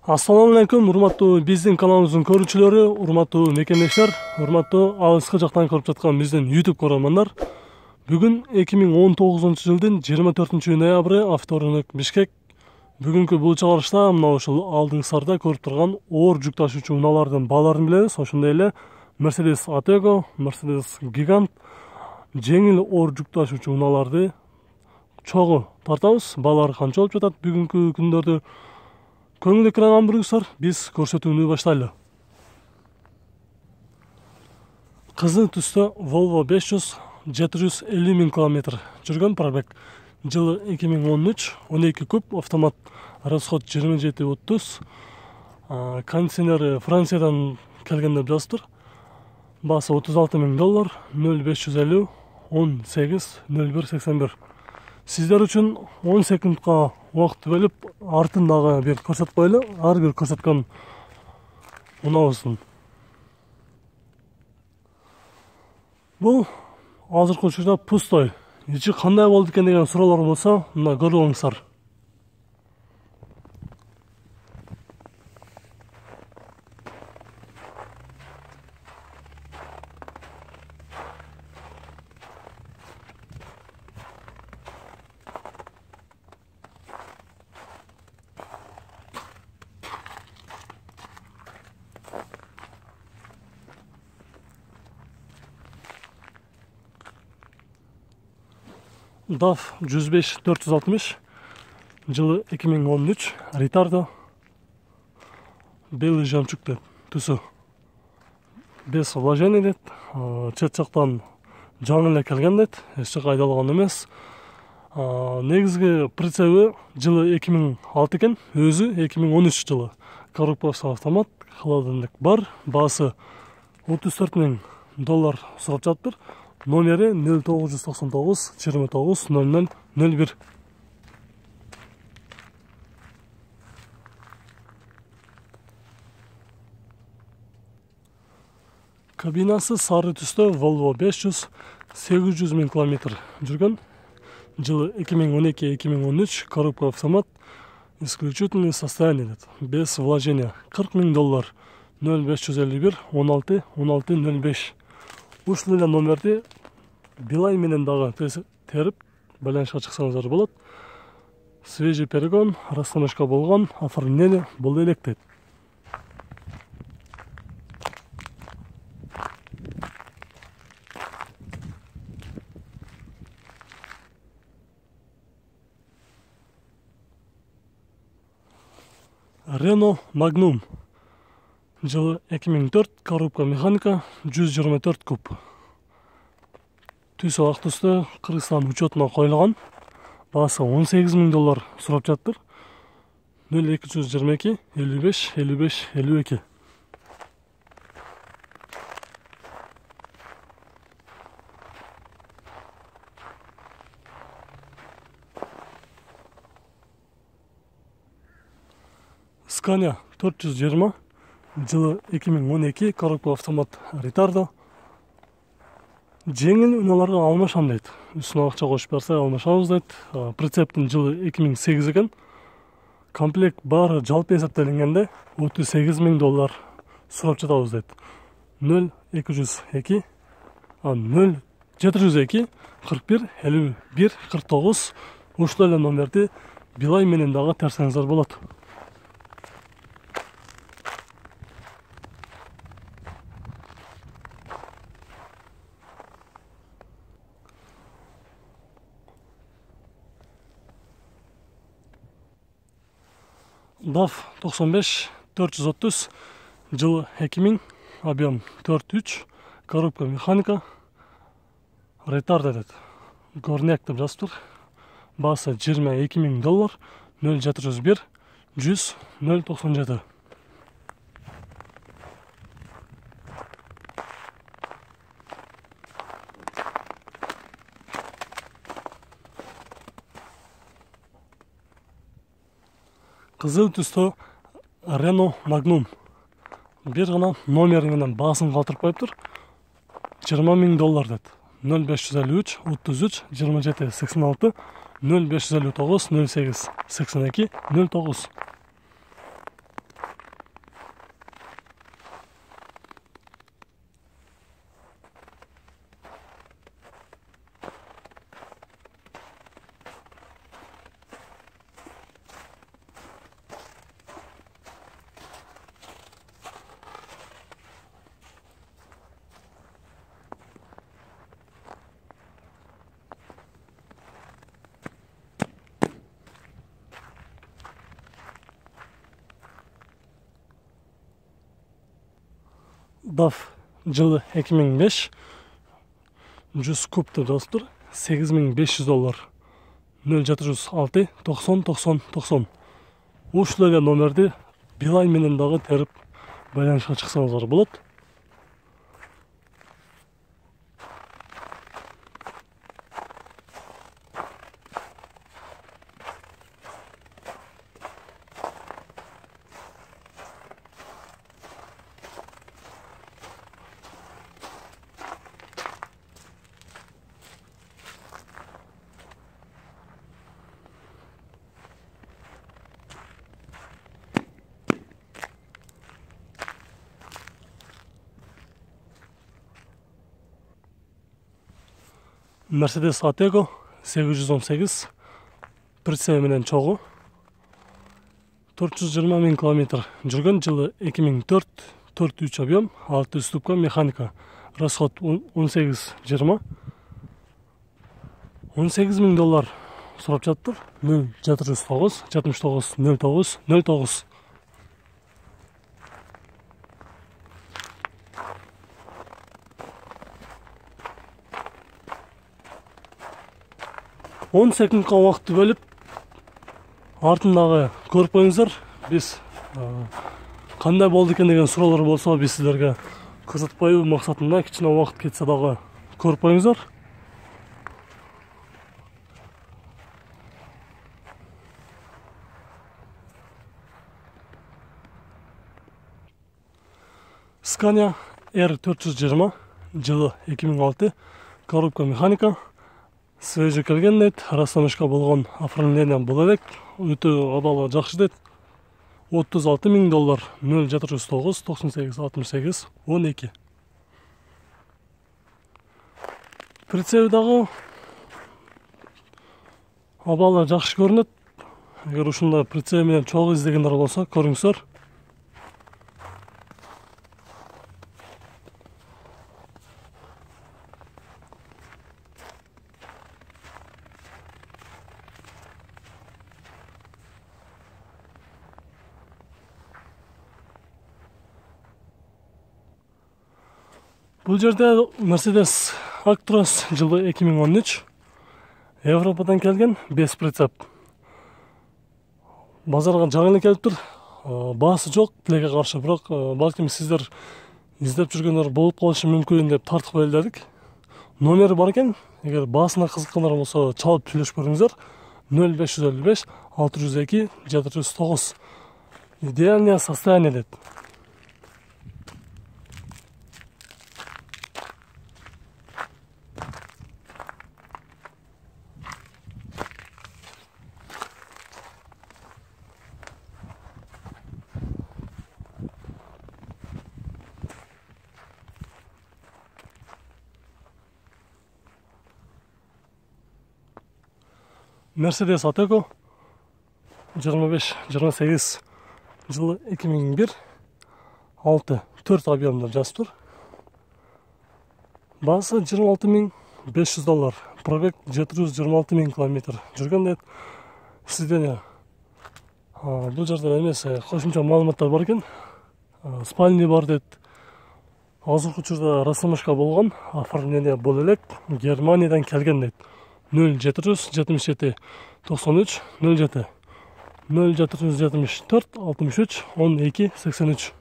Assalamu алейкум, урматтуу биздин каналыбыздын көрүүчүлөрү, урматтуу мекендештер, урматтуу алыскы жактан көрүп жаткан биздин YouTube көрөрмандар. Бүгүн 2019-жылдын 24 ноябры, авторунок Бишкек. Бүгүнкү бул чыгарышта мына ушул алдыңыздарда көрүп турган оор жүк ташуучу унаалардын бааларын билебиз. Ошондой эле Mercedes Atego, Mercedes Gigant жеңил оор жүк ташуучу унааларды чогуу тартабыз. Баалары канча болуп жатат бүгүнкү күндөрдө? Көңүл экран буруңуздар, биз көрсөтүүнү баштайлы. Кызыл түстө Volvo 500 750 000 километр жүргөн пробег. Жылы 2013, 12 куб, автомат, расход 27-30. Кондиционери Франциядан келген деп жазыптыр. Баасы $36 000, 0550 18 01 81. Сиздер үчүн 10 секундка убакыт бөлүп, артын дагы бир көрсөтүп коелу. Ар бир көрсөткөн унаабыздын. Бул азыркы учурда пустой. Ичи кандай болду экен деген суроолор болсо, мына көрүп алыңыздар. DAF 105-460, жылы 2013, Ritardо, белый жемчуг деп түсү. Без вложений деп, чет жактан жаңы эле келген деп, эч жака айдалган эмес. Негизги прицеби жылы 2006 экен, өзү 2013 жылы. Коробкасы автомат, холодильник бар, баасы $34 000 сурап жатыптыр. Номери 0999 29 00 01. Кабинасы сары түстө Volvo 500 800 000 километр жүргөн. Жылы 2012-2013, коробка автомат, исключительное состояние, без вложения, $40 000, 0551 16 16 05. Ушул эле номерди Билай менен дагы терип байланышка чыксаңыздар болот. Свежий перегон, расстановка болгон, оформление болду элек дейт. Renault Magnum. Жылы 2004, коробка механика, 124 куб. Түсү ак түстө, Кыргызстан учетуна коюлган. Баасы $18 000 сурап жатыр. 0222 55 55 52. Scania 420, жылы 2012, коробка автомат, Ritardо. Жеңил унааларга алмашам дейт. Үстүнө акча кошуп берсе алмашабыз дейт. Прицептин жылы 2008 экен. Комплект баары жалпы эсептелгенде $38 000 сурап жатабыз дейт. 0202 0702 41 51 49. Ушул эле номерди Билай менен дагы терсеңиздер болот. DAF 95-430, жылы 2000, объем 4.3, коробка механика, Ritardо дейт. Горняк деп жазыптыр. Баасы $22 000, 0701 100 097. Кызыл түстө Renault Magnum. Бир гана номери менен баасын калтырып коюптур. $20 000 дейт. 0553 33 27 86 0559 08 82 09. DAF жылы 2005 100 кубты достор $8500 0706 90 90 90 ушул эле номерди Билайн менен дагы терип байланышка чыксаңыздар болот. Mercedes Atego 818 прицеп менен чогуу 420 000 километр жүргөн, жылы 2004, 4.3 объем, 6 ступка механика, расход $18-20 $18,000 сурап жатыр. 0709 79 09 09 10 секундка убакытты бөлүп артындагы көрүп коюңуздар. Биз кандай болду экен деген суроолор болсо, биз силерге кызытпайбы максатында кичине убакыт кетсе дагы көрүп коюңуздар. Scania R420 жылы 2006 коробка механика, свежий келген дейт, расстановка болгон оформление боло элек, өтө абалы жакшы дейт. $36,000 0709 98 68 12 прицеп дагы абалы жакшы көрүнөт. Эгер ушундай прицеп менен чогуу издегендер болсо көрүңүздөр. Бул жерде Mercedes Actros жылы 2013 Европадан келген 5 прицеп. Базарга жаңы эле келиптир. Баасы жок, тилекке каршы, бирок балким сиздер издеп жүргөндөр болуп калышы мүмкүн деп тартып коелу дедик. Номери бар экен. Эгер баасына кызыккандар болсо, чалып сүйлөшүп көрүңүздөр. 0555 602 709. Идеальное состояние дейт. Mercedes Atego 25-28 жылы 2001 6 4 объемда жазып тур. Баасы $26,500, пробег 726 000 километр жүргөн дейт. Сиздене бул жерде эмесе кошумча маалыматтар бар экен. Спальни бар дейт. Азыркы учурда расстановка болгон, оформление боло элек, Германиядан келген дейт. 0777 93 07 0774 63 12 83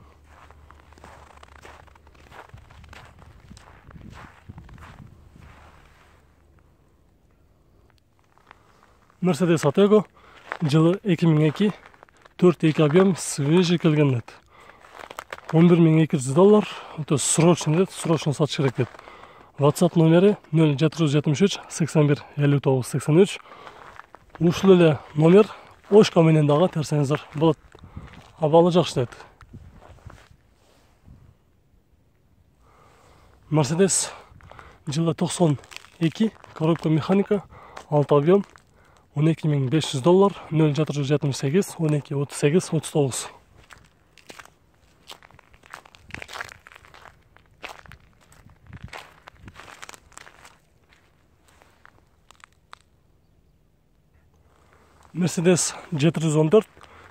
Mercedes Atego жылы 2002 4.2 объем, свежий келген дейт. $11,200, өтө срочный дейт, срочно сатыш керек дейт. WhatsApp номери 0773 81 59 83. Ушул эле номер Ошко менен дагы терсеңиздер болот. Абалы жакшы дейт. Mercedes жылы 92 коробка механика, 6 объем, $12,500, 0778 12 38 39. Mercedes 714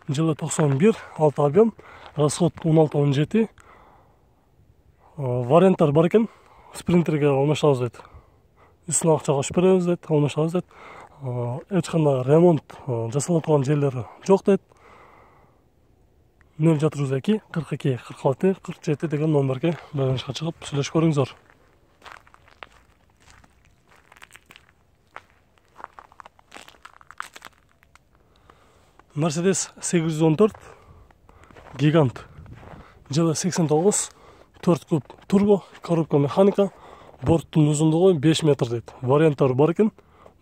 жылы 91 6 объем, расход 16-17, варианттар бар екен. Спринтерге алмашабыз дейт. Үстүнө акча кошуп беребиз дейт, алмашабыз дейт. Эч кандай ремонт жасала турган жерлери жок дейт. 0402 42 46 47 деген номерге байланышка чыгып сүйлөшүп көрүңүздөр. Mercedes 814 Gigant жылы 89 4 куб турбо, коробка механика, борттун узундугу 5 метр дейт. Варианттар бар экен.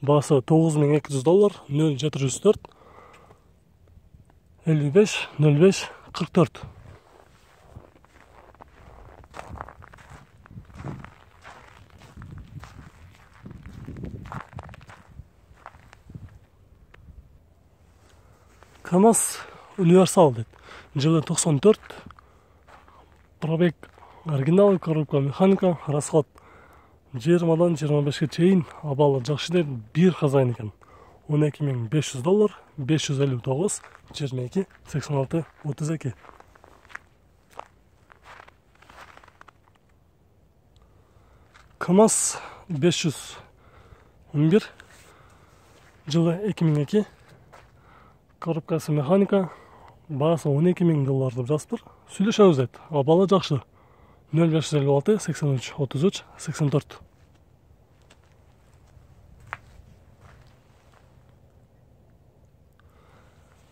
Баасы $9200, 0704 55 05 44. КамАЗ универсал дейт. Жылы 94 пробег оригинал, коробка механика, расход 20-дан 25-ке чейин, абалы жакшы дейт. Бир хозяин экен. $12500, 559 22 86 32. КамАЗ 511 жылы 2002, коробкасы механика, баасы $12000 деп жазыптыр. Сүйлөшөбүз дейт. Абалы жакшы. 0556 83 33 84.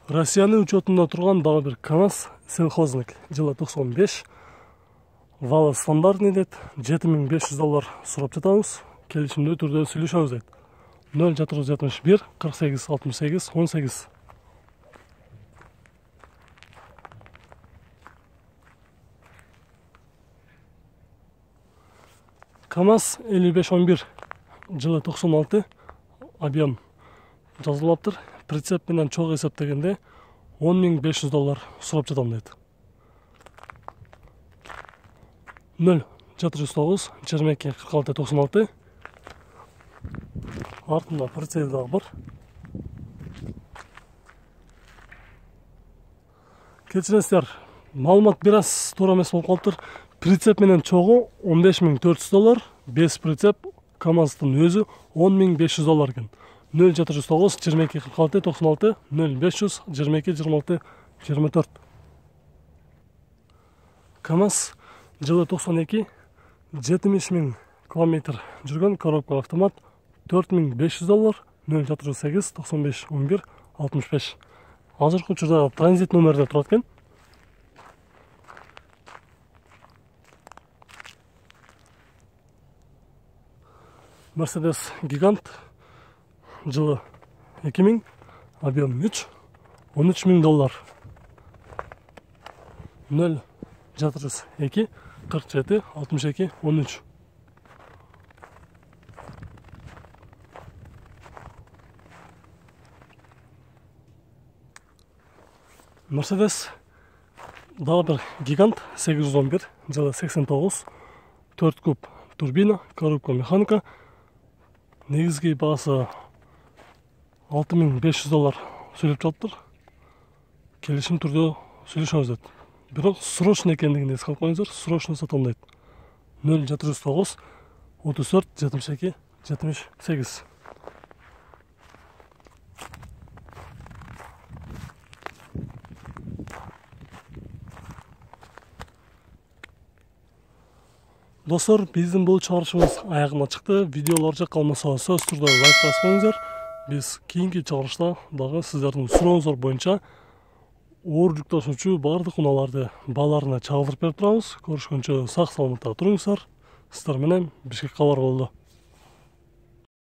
Россиянын учетунда турган дагы бир КамАЗ Селхозник жылы 95. Валы стандартный дейт. $7500 сурап жатабыз. Келишимдүү түрдө сүйлөшөбүз дейт. 0471 48 68 18. КамАЗ 5511 жылы 96, объем жазылаптыр. Прицеп менен чоң эсептегенде $10500 сурап жатам дейт. 0409 22 46 96. Артында прицеп дагы бар. Кечиресиздер, маалымат бир аз туура эмес болуп калыптыр. Прицеп менен чогу $15400, без прицеп КамАЗдын өзү $10500 экен. 0409 22 46 96 0500 22 26 24. КамАЗ жылы 92, 70.000 километр жүргөн, коробка автомат, $4500, 0408 95 11 65. Азыркы учурда транзит номерде турат экен. Mercedes Gigant жылы 2000, объем 3, $13000. 0402 47 62 13. Mercedes дагы бир Gigant 811 жылы 89, 4 куб турбина, коробка механика. Негизги баасы $6500 сөйлөп жатыптыр. Келишим түрдө сүйлөшөбүз дейт. Бирок срочно экендигин эске алып коюңуздар. Срочно сатам дейт. 0409 34 72 78. Достор, биздин бул чыгарышыбыз аягына чыкты. Видеолор жак калмаса, сөз түрдө лайк басып коюңуздар. Биз кийинки чыгарышта дагы сиздердин сурооңуздар боюнча оор жүк ташуучу баардык унааларды бааларына чагылдырып берип турабыз. Көрүшкөнчө сак саламатта туруңуздар. Сиздер менен Бишкек кабар болду.